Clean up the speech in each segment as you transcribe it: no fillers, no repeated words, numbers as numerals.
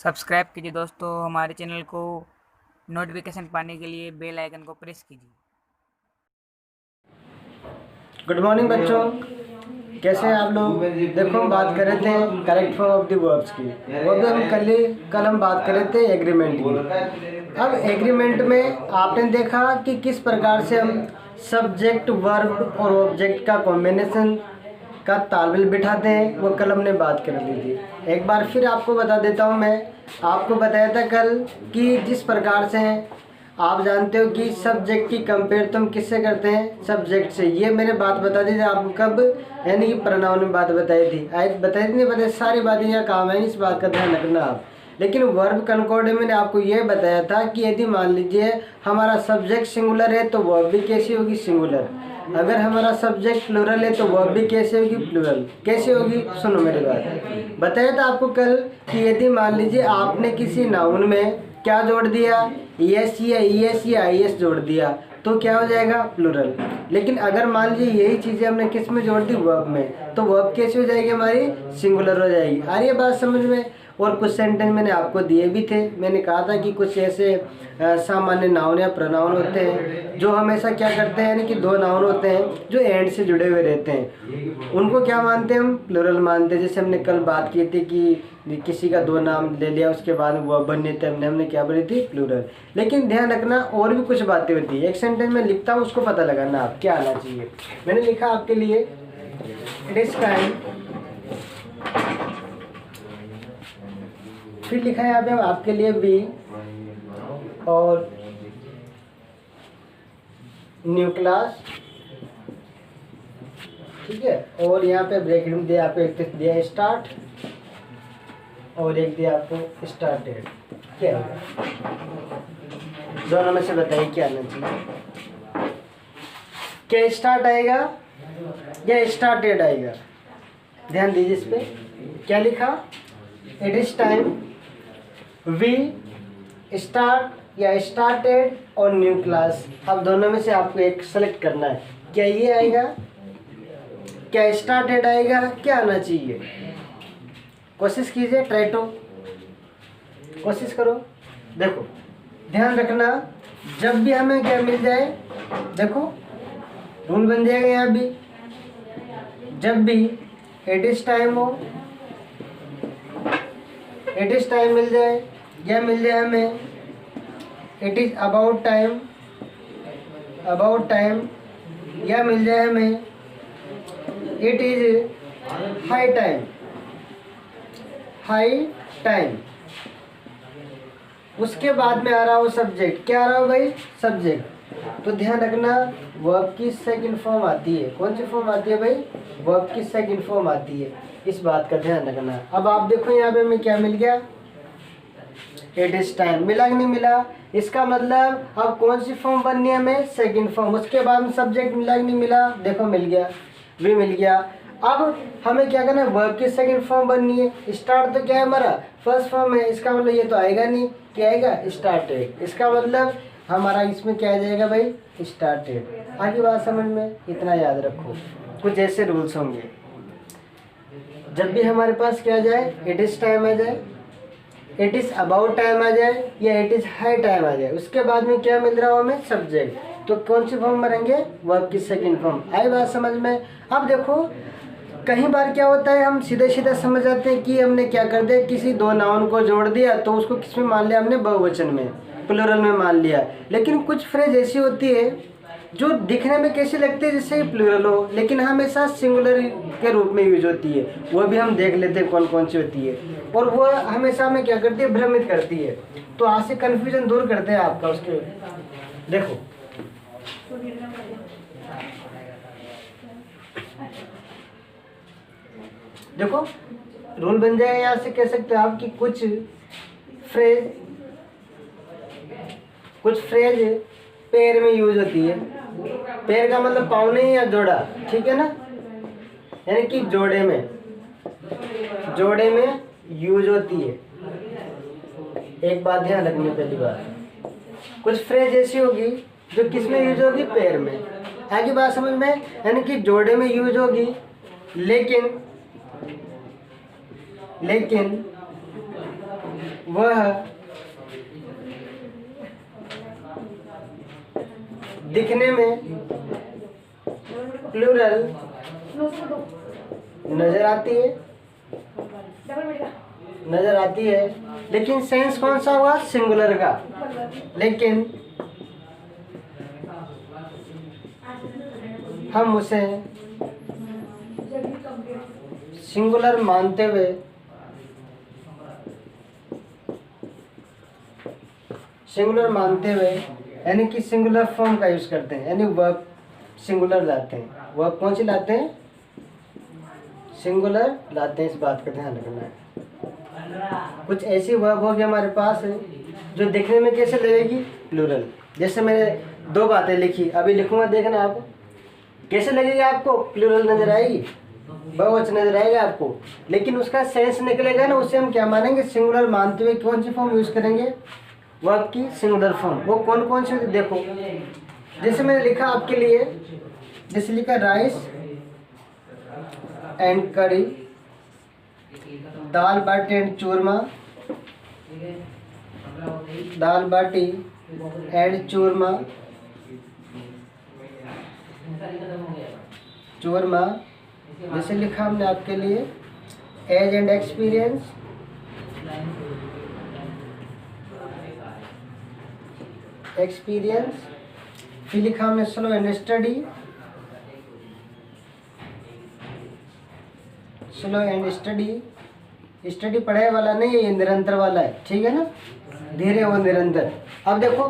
Subscribe कीजिए दोस्तों हमारे चैनल को। नोटिफिकेशन पाने के लिए बेल आइकन को प्रेस कीजिए। गुड मॉर्निंग बच्चों, कैसे हैं आप लोग। देखो हम बात कर रहे थे correct form of the verbs की। वो भी हम कल हम बात कर रहे थे एग्रीमेंट की। अब एग्रीमेंट में आपने देखा कि किस प्रकार से हम सब्जेक्ट वर्ब और ऑब्जेक्ट का कॉम्बिनेशन का तालमेल बिठाते हैं, वो कल हमने बात कर ली थी। एक बार फिर आपको बता देता हूँ। मैं आपको बताया था कल कि जिस प्रकार से आप जानते हो कि सब्जेक्ट की कंपेयर तुम किससे करते हैं, सब्जेक्ट से। ये मैंने बात बता दी थी आपको कब, यानी कि प्रोनाउन में बात बताई थी। आज बताई थी नहीं बताई, सारी बातें यहाँ काम है, इस बात का ध्यान रखना आप। लेकिन वर्ब कनकॉर्ड में मैंने आपको ये बताया था कि यदि मान लीजिए हमारा सब्जेक्ट सिंगुलर है तो वर्ब भी कैसी होगी, सिंगुलर। अगर हमारा सब्जेक्ट प्लूरल है तो वर्ब भी कैसे होगी, प्लूरल। कैसे होगी, सुनो मेरी बात। बताया था आपको कल कि यदि मान लीजिए आपने किसी नाउन में क्या जोड़ दिया, एस या ईएस या आईएस जोड़ दिया तो क्या हो जाएगा, प्लूरल। लेकिन अगर मान लीजिए यही चीज़ें हमने किस में जोड़ दी, वर्ब में, तो वर्ब कैसे हो जाएगी, हमारी सिंगुलर हो जाएगी। आ रही है बात समझ में। और कुछ सेंटेंस मैंने आपको दिए भी थे। मैंने कहा था कि कुछ ऐसे सामान्य नाउन या प्रोनाउन होते हैं जो हमेशा क्या करते हैं, यानी कि दो नाउन होते हैं जो एंड से जुड़े हुए रहते हैं, उनको क्या मानते हैं, हम प्लूरल मानते हैं। जैसे हमने कल बात की थी कि किसी का दो नाम ले लिया उसके बाद वो बनने थे, हमने क्या बनी थी, प्लूरल। लेकिन ध्यान रखना और भी कुछ बातें होती है। एक सेंटेंस में लिखता हूँ, उसको पता लगाना आप क्या आना चाहिए। मैंने लिखा आपके लिए, इट इज टाइम, फिर लिखा है यहाँ पे आपके लिए बी और न्यू क्लास, ठीक है। और यहाँ पे ब्रैकेट में दिया आपको, एक दिया स्टार्ट और एक दिया आपको स्टार्टेड। क्या होगा, दोनों में से बताइए क्या आना चाहिए। क्या स्टार्ट आएगा या स्टार्टेड आएगा, ध्यान दीजिए इस पे। क्या लिखा, it is time, we start या स्टार्टेड और न्यू क्लास। अब दोनों में से आपको एक सेलेक्ट करना है। क्या ये आएगा, क्या स्टार्टेड आएगा, क्या आना चाहिए। कोशिश कीजिए, ट्राई टू, कोशिश करो। देखो ध्यान रखना, जब भी हमें क्या मिल जाए, देखो रूल बन जाएगा यहाँ भी, जब भी इट इज टाइम हो, इट इज टाइम मिल जाए या मिल जाए हमें it is about time, about time, या मिल जाए हमें it is high time, high time. उसके बाद में आ रहा हो सब्जेक्ट, क्या आ रहा हो भाई, सब्जेक्ट। तो ध्यान रखना वर्ब की सेकंड फॉर्म आती है। कौन सी फॉर्म आती है भाई, वर्ब की सेकंड फॉर्म आती है, इस बात का ध्यान रखना। अब आप देखो यहाँ पे हमें क्या मिल गया, इट इज टाइम। मिला कि नहीं मिला, इसका मतलब अब कौन सी फॉर्म बननी है हमें, सेकंड फॉर्म। उसके बाद में सब्जेक्ट मिला कि नहीं मिला, देखो मिल गया, भी मिल गया। अब हमें क्या करना है, वर्ब की सेकंड फॉर्म बननी है। स्टार्ट तो क्या है हमारा, फर्स्ट फॉर्म है, इसका मतलब ये तो आएगा नहीं, क्या आएगा, स्टार्टेड। इसका मतलब हमारा इसमें क्या आ जाएगा भाई, स्टार्टेड। आगे बात समझ में, इतना याद रखो। कुछ ऐसे रूल्स होंगे, जब भी हमारे पास क्या आ जाए, इट इज टाइम आ जाए, इट इज अबाउट टाइम आ जाए या इट इज हाई टाइम आ जाए, उसके बाद में क्या मिल रहा हो हमें, सब्जेक्ट। तो कौन सी फॉर्म बनेंगे, वर्ब की सेकंड फॉर्म। आई बात समझ में। अब देखो कई बार क्या होता है, हम सीधे सीधे समझ जाते हैं कि हमने क्या कर दिया, किसी दो नाउन को जोड़ दिया तो उसको किस में मान लिया हमने, बहुवचन में, प्लूरल में मान लिया। लेकिन कुछ फ्रेज ऐसी होती है जो दिखने में कैसी लगती है जैसे प्लूरल हो, लेकिन हमेशा सिंगुलर के रूप में यूज होती है। वो भी हम देख लेते हैं कौन कौन सी होती है, और वो हमेशा हमें क्या करती है, भ्रमित करती है। तो आज से कन्फ्यूजन दूर करते हैं आपका उसके। देखो देखो रूल बन जाएगा, यहाँ से कह सकते हैं आप कि कुछ फ्रेज पेयर में यूज होती है। पेयर का मतलब पाँव या जोड़ा, ठीक है ना, यानी कि जोड़े में यूज होती है। एक बात ध्यान रखनी, पहली बात, कुछ फ्रेज ऐसी होगी जो किस में यूज होगी, पेयर में। आगे बात समझ में, यानी कि जोड़े में यूज होगी, लेकिन वह दिखने में प्लूरल नजर आती है, लेकिन सेंस कौन सा हुआ? सिंगुलर का। लेकिन हम उसे सिंगुलर मानते हुए यानी कि सिंगुलर फॉर्म का यूज करते हैं, यानी वर्ब सिंगुलर लाते हैं। वर्ब कौन सी लाते हैं? सिंगुलर लाते हैं। इस बात का ध्यान रखना है। कुछ ऐसी वर्ब होगी हमारे पास है जो देखने में कैसे लगेगी? प्लूरल। जैसे मैंने दो बातें लिखी, अभी लिखूंगा, देखना आप कैसे लगेगी। आपको प्लूरल नजर आएगी, बहुवचन नजर आएगा आपको, लेकिन उसका सेंस निकलेगा ना, उसे हम क्या मानेंगे? सिंगुलर मानते हुए कौन सी फॉर्म यूज करेंगे? वर्ब की सिंगुलर फॉर्म। वो कौन कौन सी? देखो, जैसे मैंने लिखा आपके लिए, जैसे लिखा राइस एंड कड़ी, दाल बाटी and churma, dal baati and चूरमा, चूरमा। जैसे लिखा हमने आपके लिए एज एंड एक्सपीरियंस, फिर लिखा हमने स्लो एंड स्टडी, स्टडी पढ़ाई वाला नहीं है, ये निरंतर वाला है, ठीक है ना, धीरे वो निरंतर। अब देखो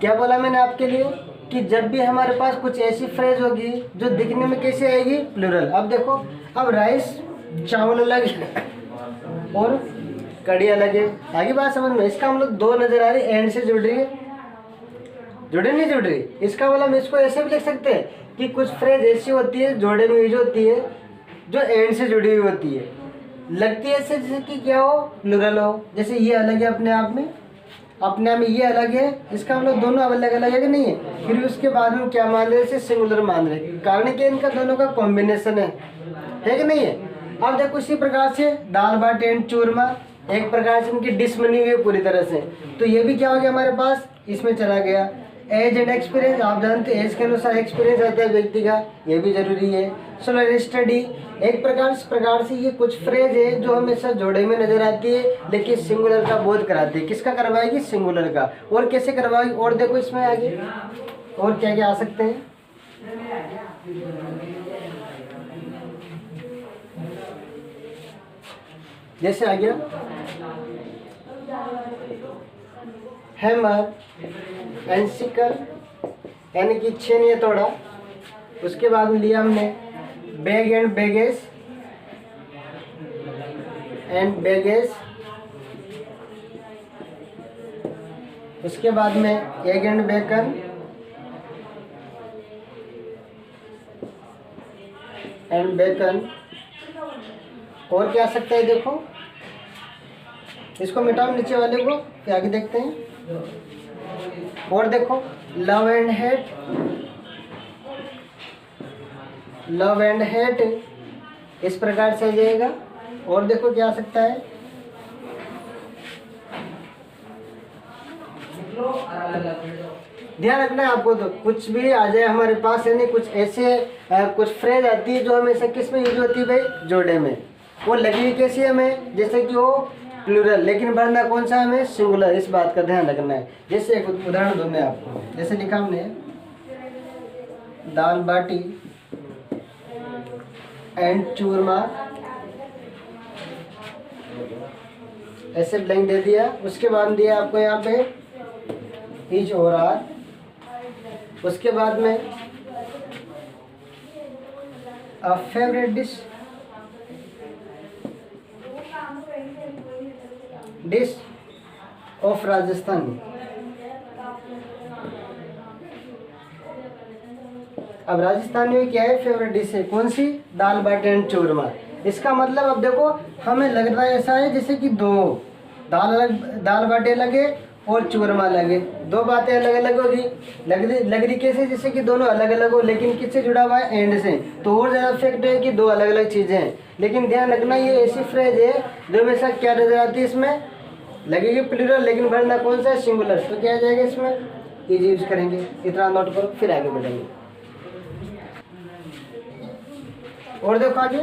क्या बोला मैंने आपके लिए कि जब भी हमारे पास कुछ ऐसी फ्रेज होगी जो दिखने में कैसे आएगी? प्लूरल। अब देखो, अब राइस चावल अलग है और कड़ी अलग है, आगे बात समझ में? इसका मतलब दो नजर आ रही, एंड से जुड़ रही है, नहीं जुड़ रही। इसका मतलब हम इसको ऐसे भी लिख सकते हैं कि कुछ फ्रेज ऐसी होती है जोड़े में यूज होती है जो एंड से जुड़ी हुई होती है, लगती है ऐसे जैसे कि क्या हो? प्लूरल हो। जैसे ये अलग है अपने आप में ये अलग है, इसका मतलब दोनों अलग अलग है कि नहीं है? फिर उसके बाद में क्या मान रहे? इसे सिंगुलर मान रहे, कारण कि इनका दोनों का कॉम्बिनेशन है कि नहीं है? अब देखो इसी प्रकार से दाल बाटी एंड चूरमा, एक प्रकार से इनकी डिश बनी हुई है पूरी तरह से, तो ये भी क्या हो गया हमारे पास? इसमें चला गया। एज एंड एक्सपीरियंस, आप जानते हैं एज के अनुसार एक्सपीरियंस आता है व्यक्ति का, ये भी जरूरी है। स्लो एंड स्टडी, एक प्रकार से ये कुछ फ्रेज है जो हमेशा जोड़े में नजर आती है, लेकिन सिंगुलर का बोध कराती है। किसका करवाएगी? सिंगुलर का। और कैसे करवाएगी? और देखो इसमें आगे और क्या क्या आ सकते हैं। जैसे आ गया हैमर एंड सिकल, यानी कि छेनी या तोड़ा। उसके बाद में लिया हमने बैग एंड बैगेज उसके बाद में एग एंड बेकन और क्या आ सकता है? देखो इसको मिटाओ नीचे वाले को, फिर आगे देखते हैं। और देखो लव एंड हेट, इस प्रकार से जाएगा। और देखो क्या आ सकता है? ध्यान रखना है आपको, तो कुछ भी आ जाए हमारे पास, यानी कुछ ऐसे कुछ फ्रेज आती है जो हमेशा किस में यूज होती है भाई? जोड़े में। वो लगी हुई कैसी है हमें? जैसे कि वो प्लूरल, लेकिन बनना कौन सा हमें? सिंगुलर। इस बात का ध्यान रखना है। जैसे एक उदाहरण दूं मैं आपको, जैसे लिखा हमने दाल बाटी एंड चूरमा, ऐसे ब्लैंक दे दिया। उसके बाद दिया आपको यहाँ पे इज और आर। उसके बाद में a favourite dish of Rajasthan. अब राजस्थानी में क्या है? फेवरेट डिश है कौन सी? दाल बाटी एंड चूरमा। इसका मतलब अब देखो हमें लग रहा है ऐसा है जैसे कि दो दाल बाटी अलग है और चूरमा अलग है, दो बातें अलग अलग होगी। लग रही कैसे? जैसे कि दोनों अलग अलग हो, लेकिन किससे जुड़ा हुआ है? एंड से। तो और ज़्यादा फैक्ट है कि दो अलग अलग चीज़ें हैं। लेकिन ध्यान रखना ये ऐसी फ्रेज है जो हमेशा क्या नजर आती है? इसमें लगेगी प्लूरल लेकिन भरना कौन सा है, सिंगुलर। तो क्या आ जाएगा इसमें, इज यूज करेंगे। इतना नोट करो, फिर आगे बढ़ेंगे। और देखो आगे,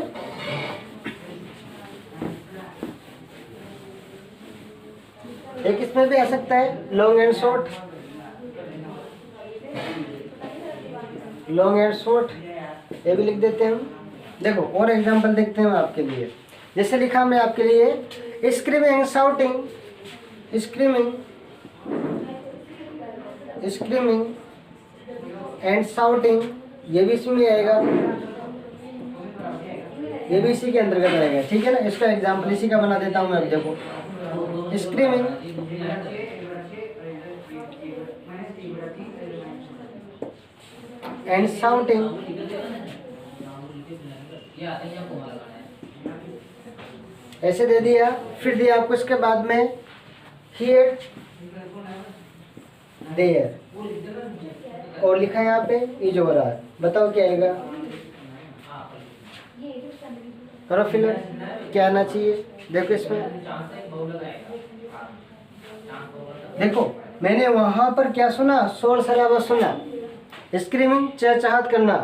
एक इसमें भी आ सकता है long and short. Long and short ये भी लिख देते हैं हम। देखो और एग्जांपल देखते हैं हम आपके लिए। जैसे लिखा मैं आपके लिए screaming shouting, screaming screaming and shouting, ये भी इसमें आएगा, ये भी इसी के अंतर्गत आएगा। ठीक है ना, इसका एग्जांपल इसी का बना देता हूँ मैं। अब देखो स्क्रीमिंग एंड शाउटिंग, ऐसे दे दिया। फिर दिया आपको इसके बाद में हियर देयर, और लिखा है यहाँ पे इज ओवर आर। बताओ क्या आएगा, करो फिलर, क्या आना चाहिए। देखो इसमें, देखो मैंने वहां पर क्या सुना, शोर शराबा सुना। स्क्रीमिंग चहचहाट करना,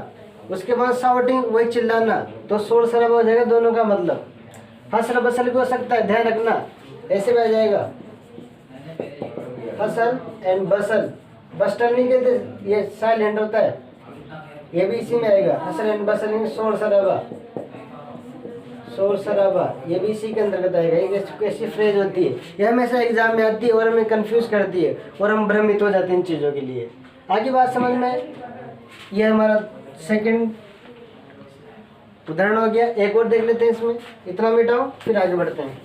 उसके बाद शाउटिंग वही चिल्लाना, तो शोर शराबा हो जाएगा दोनों का मतलब। हसल बसल भी हो सकता है, ध्यान रखना, ऐसे भी आ जाएगा हसल एंड बसल। बस्टल नहीं कहते, ये साइलेंट होता है, ये भी इसी में आएगा। हसल एंड बसल, शोर शराबा, शोर शराबा ये भी इसी के अंतर्गत आएगा। ये कैसी फ्रेज होती है, ये हमेशा एग्जाम में आती है और हमें कंफ्यूज करती है और हम भ्रमित हो जाते हैं इन चीज़ों के लिए। आगे बात समझ में, ये हमारा सेकंड उदाहरण हो गया। एक और देख लेते हैं इसमें, इतना मिटाओ फिर आगे बढ़ते हैं।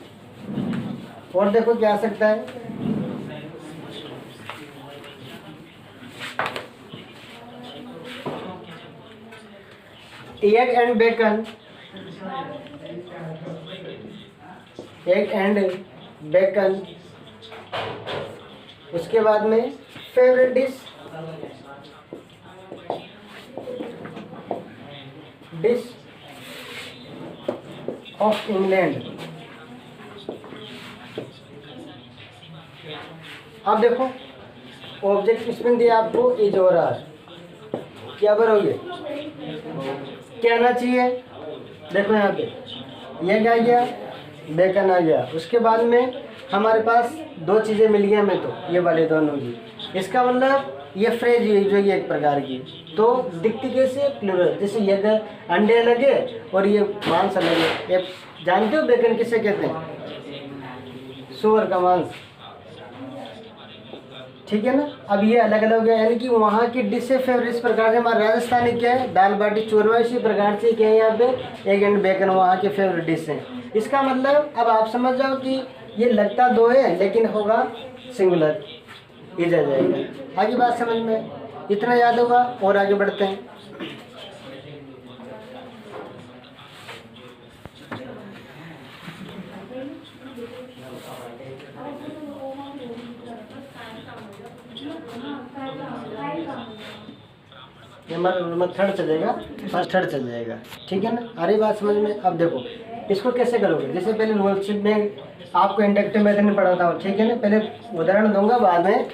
और देखो क्या आ सकता है, egg and bacon, egg and bacon. उसके बाद में favourite dish, dish of England. अब देखो ऑब्जेक्ट इसमें दिया आपको इज और आर, क्या भरोगे, क्या आना चाहिए। देखो यहाँ पे ये क्या आ गया, बेकन आ गया। उसके बाद में हमारे पास दो चीज़ें मिल गई हमें, तो ये वाले दोनों की। इसका मतलब ये फ्रेज हुई जो ये एक प्रकार की, तो दिखती कैसे, प्लूरल। जैसे ये अंडे लगे और ये मांस लगे। ये जानते हो बेकन किसे कहते हैं, सूअर का मांस। ठीक है ना। अब ये अलग अलग हो गया, यानी कि वहाँ की डिश से फेवरेट। इस प्रकार से हमारा राजस्थानी क्या है, दाल बाटी चूरमा। इसी प्रकार से क्या है यहाँ पे एग एंड बेकन वहाँ के फेवरेट डिश हैं। इसका मतलब अब आप समझ जाओ कि ये लगता दो है लेकिन होगा सिंगुलर, इज आ जाएगा। आगे बात समझ में, इतना याद होगा। और आगे बढ़ते हैं। हमारा थर्ड चल जाएगा, फर्स्ट थर्ड चल जाएगा। ठीक है ना, आ रही बात समझ में। अब देखो इसको कैसे करोगे। जैसे पहले वर्कशीट में आपको इंडक्टिव मेथड में पढ़ाता हूँ। ठीक है ना, पहले उदाहरण दूंगा, बाद में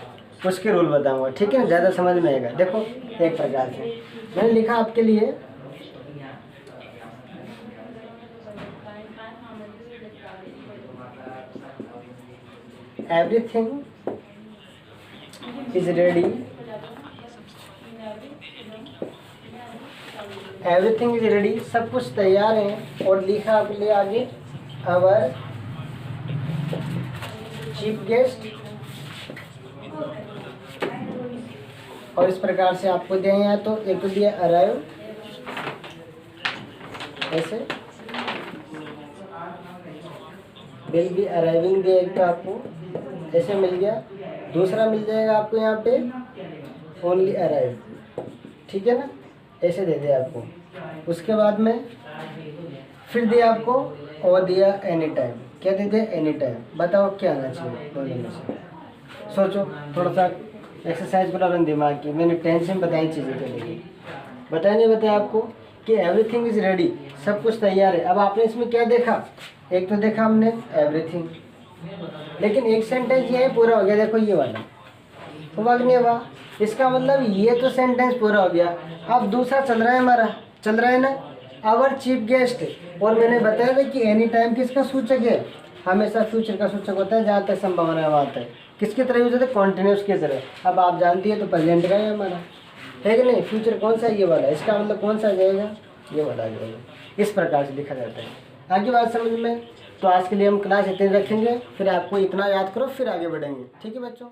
उसके रूल बताऊंगा। ठीक है ना, ज़्यादा समझ में आएगा। देखो एक प्रकार से मैंने लिखा आपके लिए, everything is ready, everything is ready, सब कुछ तैयार है। और लिखा आपके लिए आगे, आवर चीफ गेस्ट। और इस प्रकार से आपको दिया है, तो एक तो दिया अराइव, ऐसे विल बी अराइविंग दिया, एक तो आपको ऐसे मिल गया। दूसरा मिल जाएगा आपको यहाँ पे ओनली अराइव। ठीक है ना, ऐसे दे दिया आपको। उसके बाद में फिर दिया आपको और दिया एनी टाइम। क्या दे दिया, एनी टाइम। बताओ क्या आना चाहिए दोनों में से, सोचो थोड़ा सा एक्सरसाइज करो अपने दिमाग की। मैंने टेंशन बताई चीज़ें के लिए, बताया नहीं बताया आपको कि एवरीथिंग इज़ रेडी, सब कुछ तैयार है। अब आपने इसमें क्या देखा, एक तो देखा हमने एवरीथिंग, लेकिन एक सेंटेंस ये पूरा हो गया, देखो ये वाला हुआ कि नहीं हुआ। इसका मतलब ये तो सेंटेंस पूरा हो गया। अब दूसरा चल रहा है हमारा, चल रहा है ना, आवर चीफ गेस्ट। और मैंने बताया था कि एनी टाइम किसका सूचक है, हमेशा फ्यूचर का सूचक होता है जहाँ तक संभावना है वहाँ तक। किसकी तरह यूज होता है, कॉन्टिन्यूस की तरह। अब आप जानती है तो प्रेजेंट का है हमारा, है कि नहीं। फ्यूचर कौन सा है, ये वाला। इसका मतलब कौन सा आ जाएगा, ये वाला आ जाएगा। इस प्रकार से लिखा जाता है। आगे बात समझ में। तो आज के लिए हम क्लास इतनी रखेंगे, फिर आपको इतना याद करो, फिर आगे बढ़ेंगे। ठीक है बच्चों।